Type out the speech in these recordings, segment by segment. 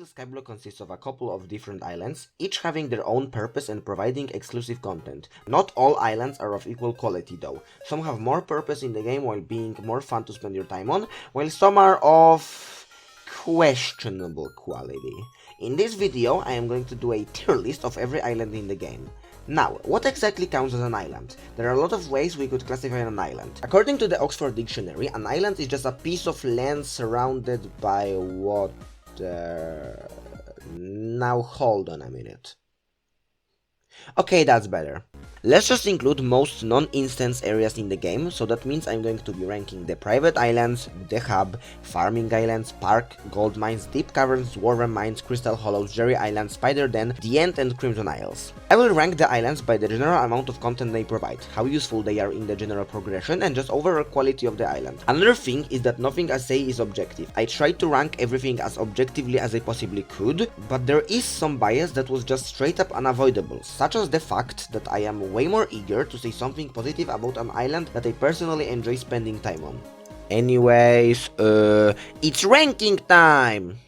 Basically, Skyblock consists of a couple of different islands, each having their own purpose and providing exclusive content. Not all islands are of equal quality though. Some have more purpose in the game while being more fun to spend your time on, while some are of questionable quality. In this video, I am going to do a tier list of every island in the game. Now, what exactly counts as an island? There are a lot of ways we could classify an island. According to the Oxford Dictionary, an island is just a piece of land surrounded by water. Now hold on a minute. Okay, that's better. Let's just include most non-instance areas in the game, so that means I'm going to be ranking the private islands, the hub, farming islands, park, gold mines, deep caverns, dwarven mines, crystal hollows, Jerry Island, Spider Den, the End and Crimson Isles. I will rank the islands by the general amount of content they provide, how useful they are in the general progression, and just overall quality of the island. Another thing is that nothing I say is objective. I tried to rank everything as objectively as I possibly could, but there is some bias that was just straight up unavoidable, such as the fact that I am way more eager to say something positive about an island that I personally enjoy spending time on. Anyways, it's ranking time!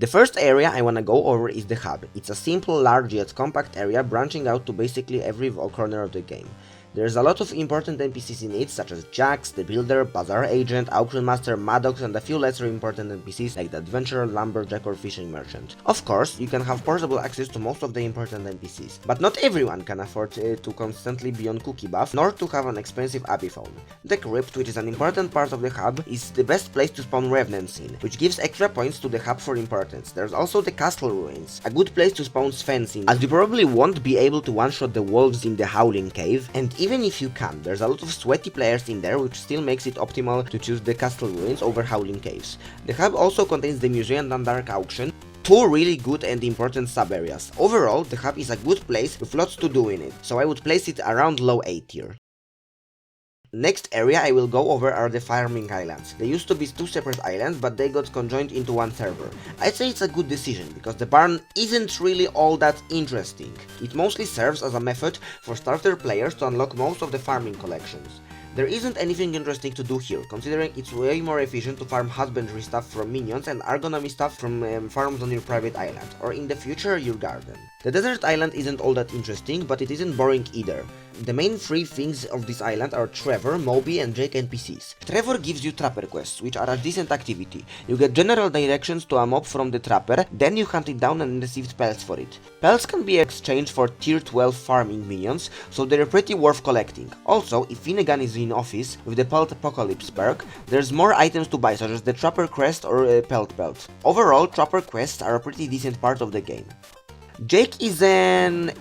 The first area I wanna go over is the hub. It's a simple, large yet compact area branching out to basically every corner of the game. There's a lot of important NPCs in it, such as Jax, the Builder, Bazaar Agent, Auction Master, Maddox, and a few lesser important NPCs like the Adventurer, Lumberjack, or Fishing Merchant. Of course, you can have portable access to most of the important NPCs, but not everyone can afford to constantly be on cookie buff, nor to have an expensive Abbey phone. The Crypt, which is an important part of the hub, is the best place to spawn revenants in, which gives extra points to the hub for importance. There's also the Castle Ruins, a good place to spawn Svens in, as you probably won't be able to one-shot the wolves in the Howling Cave, and even if you can, there's a lot of sweaty players in there, which still makes it optimal to choose the Castle Ruins over Howling Caves. The hub also contains the Museum and Dark Auction, two really good and important sub-areas. Overall, the hub is a good place with lots to do in it, so I would place it around low A tier. Next area I will go over are the farming islands. They used to be two separate islands, but they got conjoined into one server. I'd say it's a good decision, because the barn isn't really all that interesting. It mostly serves as a method for starter players to unlock most of the farming collections. There isn't anything interesting to do here, considering it's way more efficient to farm husbandry stuff from minions and ergonomy stuff from farms on your private island, or in the future your garden. The desert island isn't all that interesting, but it isn't boring either. The main three things of this island are Trevor, Moby, and Jake NPCs. Trevor gives you trapper quests, which are a decent activity. You get general directions to a mob from the trapper, then you hunt it down and receive pelts for it. Pelts can be exchanged for tier 12 farming minions, so they're pretty worth collecting. Also, if Finnegan is in office with the Pelt Apocalypse perk, there's more items to buy, such as the Trapper Crest or Pelt Belt. Overall, trapper quests are a pretty decent part of the game. Jake is an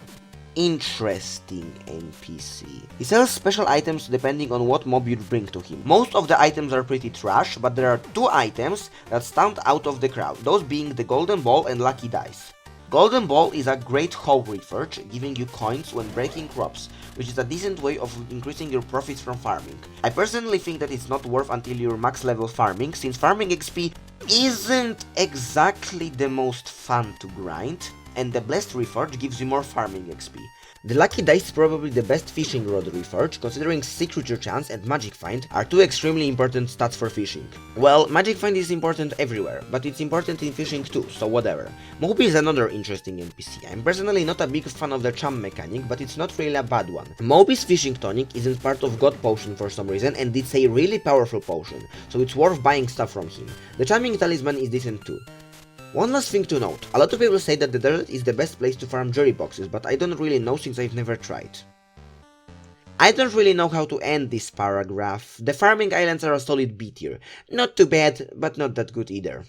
interesting NPC. He sells special items depending on what mob you bring to him. Most of the items are pretty trash, but there are two items that stand out of the crowd, those being the Golden Ball and Lucky Dice. Golden Ball is a great hoe reforge, giving you coins when breaking crops, which is a decent way of increasing your profits from farming. I personally think that it's not worth until you're max level farming, since farming XP isn't exactly the most fun to grind, and the Blessed Reforge gives you more farming XP. The Lucky Dice is probably the best fishing rod reforge, considering Signature Chance and Magic Find are two extremely important stats for fishing. Well, Magic Find is important everywhere, but it's important in fishing too, so whatever. Moby is another interesting NPC. I'm personally not a big fan of the charm mechanic, but it's not really a bad one. Moby's fishing tonic isn't part of God Potion for some reason, and it's a really powerful potion, so it's worth buying stuff from him. The charming talisman is decent too. One last thing to note, a lot of people say that the desert is the best place to farm jury boxes, but I don't really know since I've never tried. I don't really know how to end this paragraph. The farming islands are a solid B tier. Not too bad, but not that good either.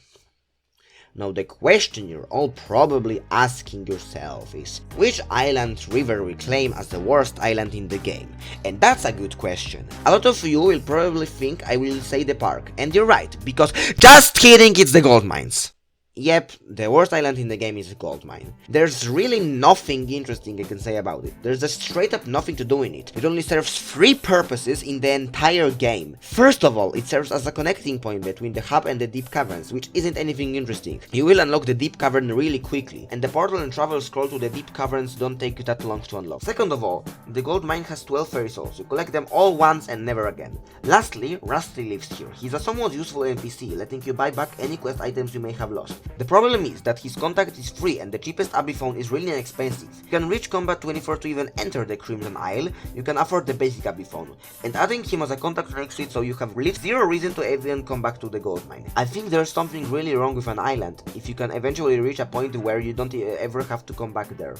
Now the question you're all probably asking yourself is, which island river we claim as the worst island in the game? And that's a good question. A lot of you will probably think I will say the park, and you're right, because just kidding, it's the gold mines. Yep, the worst island in the game is a gold mine. There's really nothing interesting I can say about it. There's just straight up nothing to do in it. It only serves three purposes in the entire game. First of all, it serves as a connecting point between the hub and the deep caverns, which isn't anything interesting. You will unlock the deep cavern really quickly, and the portal and travel scroll to the deep caverns don't take that long to unlock. Second of all, the gold mine has 12 fairy souls. You collect them all once and never again. Lastly, Rusty lives here. He's a somewhat useful NPC, letting you buy back any quest items you may have lost. The problem is that his contact is free and the cheapest Abby phone is really inexpensive. You can reach combat 24 to even enter the Crimson Isle, you can afford the basic Abby phone, and adding him as a contact makes it so you have really zero reason to even come back to the gold mine. I think there's something really wrong with an island, if you can eventually reach a point where you don't ever have to come back there.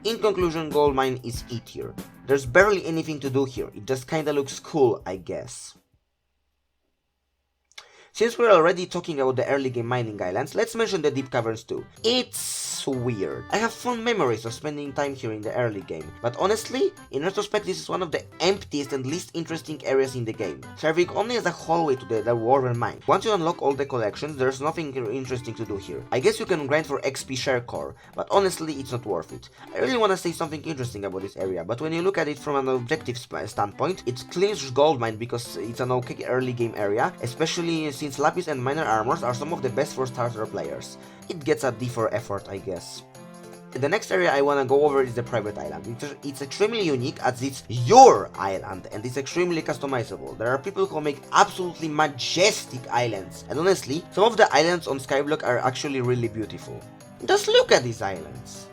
In conclusion, gold mine is E tier. There's barely anything to do here, it just kinda looks cool, I guess. Since we're already talking about the early game mining islands, let's mention the deep caverns too. It's weird. I have fond memories of spending time here in the early game, but honestly, in retrospect this is one of the emptiest and least interesting areas in the game, serving only as a hallway to the dwarven mine. Once you unlock all the collections, there's nothing interesting to do here. I guess you can grind for XP share core, but honestly it's not worth it. I really wanna say something interesting about this area, but when you look at it from an objective standpoint, it's cleans gold mine because it's an okay early game area, especially since Lapis and Miner armors are some of the best for starter players. It gets a D for effort, I guess. The next area I wanna go over is the private island. It's extremely unique as it's your island and it's extremely customizable. There are people who make absolutely majestic islands, and honestly, some of the islands on Skyblock are actually really beautiful. Just look at these islands.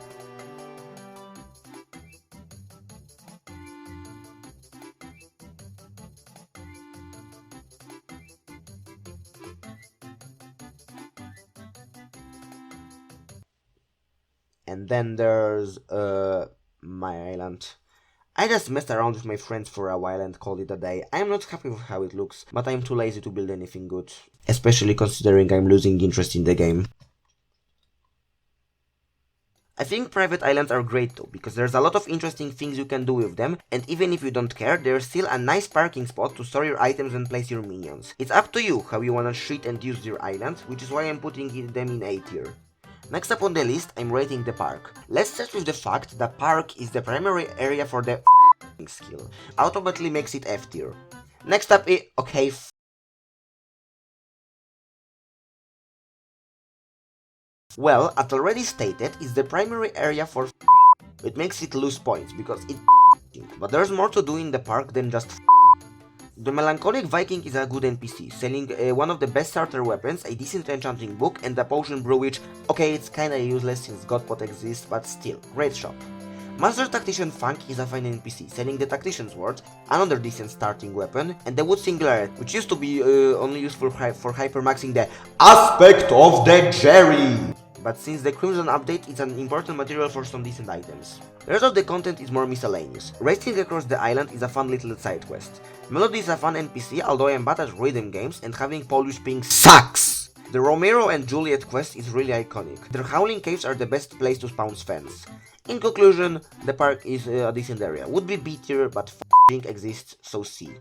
And then there's, my island. I just messed around with my friends for a while and called it a day. I'm not happy with how it looks, but I'm too lazy to build anything good. Especially considering I'm losing interest in the game. I think private islands are great though, because there's a lot of interesting things you can do with them, and even if you don't care, there's still a nice parking spot to store your items and place your minions. It's up to you how you wanna treat and use your islands, which is why I'm putting them in A tier. Next up on the list, I'm rating the park. Let's start with the fact that park is the primary area for the skill. Automatically makes it F tier. Next up is, okay, well, as already stated, it's the primary area for it makes it lose points because it but there's more to do in the park than just The Melancholic Viking is a good NPC, selling one of the best starter weapons, a decent enchanting book, and a potion brew which, okay, it's kinda useless since Godpot exists, but still, great shop. Master Tactician Funk is a fine NPC, selling the Tactician's Sword, another decent starting weapon, and the Wood Singularity, which used to be only useful for hypermaxing the aspect of the Jerry! But since the Crimson update, it's an important material for some decent items. The rest of the content is more miscellaneous. Racing across the island is a fun little side quest. Melody is a fun NPC, although I am bad at rhythm games and having Polish ping sucks! The Romero and Juliet quest is really iconic. Their Howling Caves are the best place to spawn fans. In conclusion, the park is a decent area. Would be B tier, but f***ing exists, so C.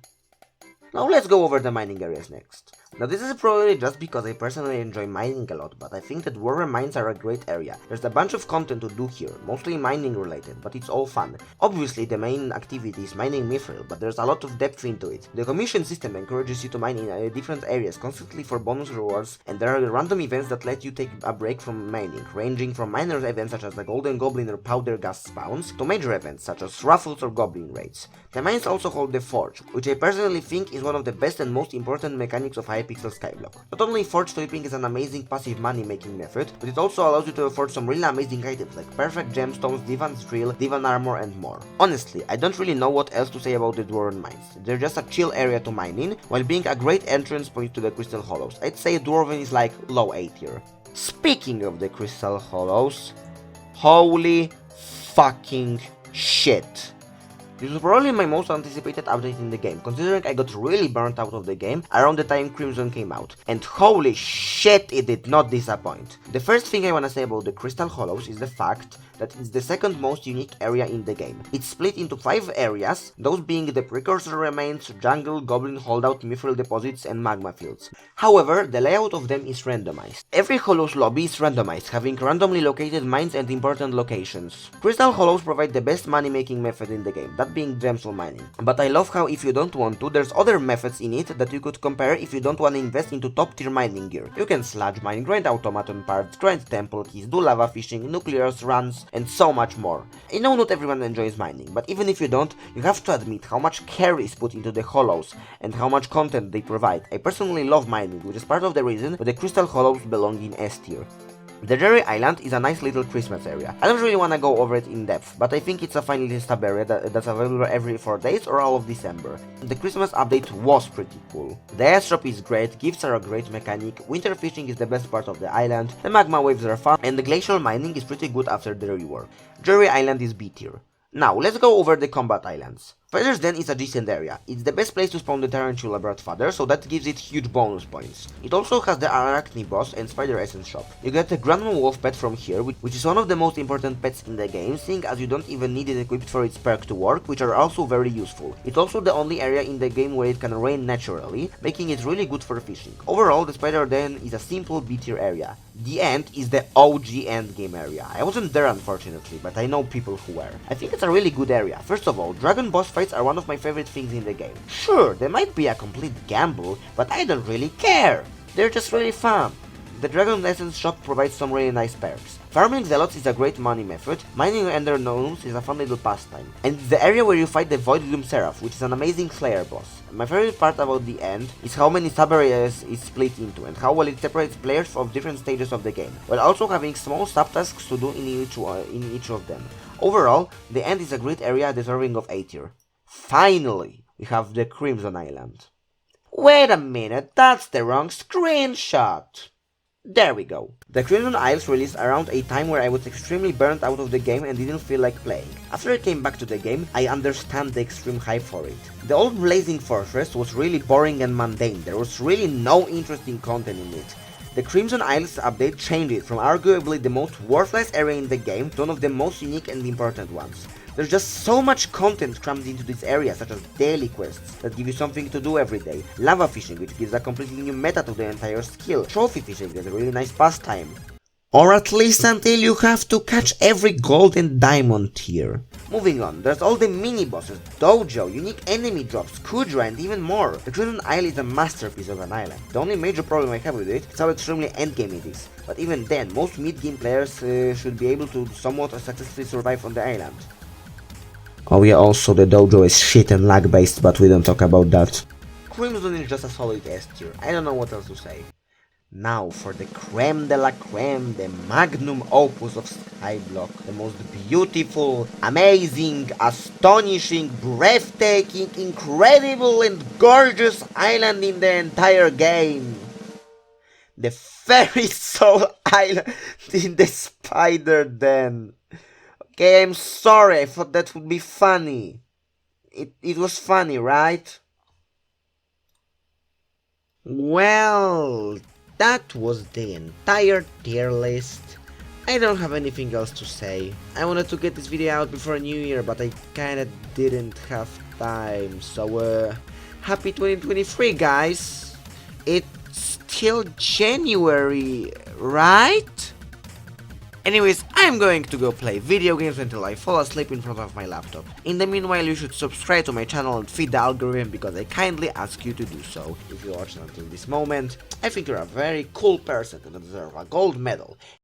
Now let's go over the mining areas next. Now this is probably just because I personally enjoy mining a lot, but I think that dwarven mines are a great area. There's a bunch of content to do here, mostly mining related, but it's all fun. Obviously the main activity is mining mithril, but there's a lot of depth into it. The commission system encourages you to mine in different areas constantly for bonus rewards, and there are random events that let you take a break from mining, ranging from minor events such as the Golden Goblin or Powder Gas spawns, to major events such as Raffles or Goblin raids. The mines also hold the Forge, which I personally think is one of the best and most important mechanics of Hypixel Skyblock. Not only forge flipping is an amazing passive money making method, but it also allows you to afford some really amazing items like perfect gemstones, Divan's drill, Divan armor and more. Honestly, I don't really know what else to say about the dwarven mines. They're just a chill area to mine in, while being a great entrance point to the Crystal Hollows. I'd say dwarven is like low A tier. Speaking of the Crystal Hollows, holy fucking shit. This was probably my most anticipated update in the game, considering I got really burnt out of the game around the time Crimson came out, and holy shit it did not disappoint. The first thing I wanna say about the Crystal Hollows is the fact that it's the second most unique area in the game. It's split into 5 areas, those being the Precursor Remains, Jungle, Goblin Holdout, Mithril Deposits and Magma Fields. However, the layout of them is randomized. Every Hollows lobby is randomized, having randomly located mines and important locations. Crystal Hollows provide the best money making method in the game, that being gemstone mining. But I love how if you don't want to, there's other methods in it that you could compare if you don't want to invest into top tier mining gear. You can sludge mine, grind automaton parts, grind temple keys, do lava fishing, nuclear runs, boss, and so much more. I know not everyone enjoys mining, but even if you don't, you have to admit how much care is put into the hollows and how much content they provide. I personally love mining, which is part of the reason why the crystal hollows belong in S tier. The Jerry Island is a nice little Christmas area. I don't really want to go over it in depth, but I think it's a fine little stub area that's available every 4 days or all of December. The Christmas update was pretty cool. The ice shop is great, gifts are a great mechanic, winter fishing is the best part of the island, the magma waves are fun, and the glacial mining is pretty good after the rework. Jerry Island is B tier. Now, let's go over the combat islands. Spider's Den is a decent area. It's the best place to spawn the Tarantula Bradfather, so that gives it huge bonus points. It also has the Arachne boss and Spider Essence shop. You get the Grandma Wolf pet from here, which is one of the most important pets in the game, seeing as you don't even need it equipped for its perk to work, which are also very useful. It's also the only area in the game where it can rain naturally, making it really good for fishing. Overall, the Spider Den is a simple B tier area. The end is the OG endgame area. I wasn't there unfortunately, but I know people who were. I think it's a really good area. First of all, dragon boss fights are one of my favorite things in the game. Sure, they might be a complete gamble, but I don't really care. They're just really fun. The Dragon Essence shop provides some really nice perks. Farming Zealots is a great money method, mining Ender Gnomes is a fun little pastime, and it's the area where you fight the Void Gloom Seraph, which is an amazing Slayer boss. My favorite part about the end is how many sub-areas it's split into, and how well it separates players of different stages of the game, while also having small subtasks to do in each of them. Overall, the end is a great area deserving of A tier. Finally, we have the Crimson Island. Wait a minute, that's the wrong screenshot! There we go. The Crimson Isles released around a time where I was extremely burnt out of the game and didn't feel like playing. After I came back to the game, I understand the extreme hype for it. The old Blazing Fortress was really boring and mundane, there was really no interesting content in it. The Crimson Isles update changed it from arguably the most worthless area in the game to one of the most unique and important ones. There's just so much content crammed into this area, such as daily quests that give you something to do every day, lava fishing which gives a completely new meta to the entire skill, trophy fishing is a really nice pastime. Or at least until you have to catch every gold and diamond tier. Moving on, there's all the mini-bosses, dojo, unique enemy drops, Kudra and even more. The Crimson Isle is a masterpiece of an island. The only major problem I have with it is how extremely endgame it is. But even then, most mid-game players should be able to somewhat successfully survive on the island. Oh yeah, also the dojo is shit and lag based, but we don't talk about that. Crimson is just a solid S tier, I don't know what else to say. Now for the creme de la creme, the magnum opus of Skyblock, the most beautiful, amazing, astonishing, breathtaking, incredible and gorgeous island in the entire game. The Fairy Soul Island in the Spider Den. Okay, I'm sorry, I thought that would be funny. It was funny, right? Well, that was the entire tier list. I don't have anything else to say. I wanted to get this video out before New Year, but I kinda didn't have time. So, happy 2023, guys. It's still January, right? Anyways, I'm going to go play video games until I fall asleep in front of my laptop. In the meanwhile, you should subscribe to my channel and feed the algorithm because I kindly ask you to do so. If you watched until this moment, I think you're a very cool person and deserve a gold medal.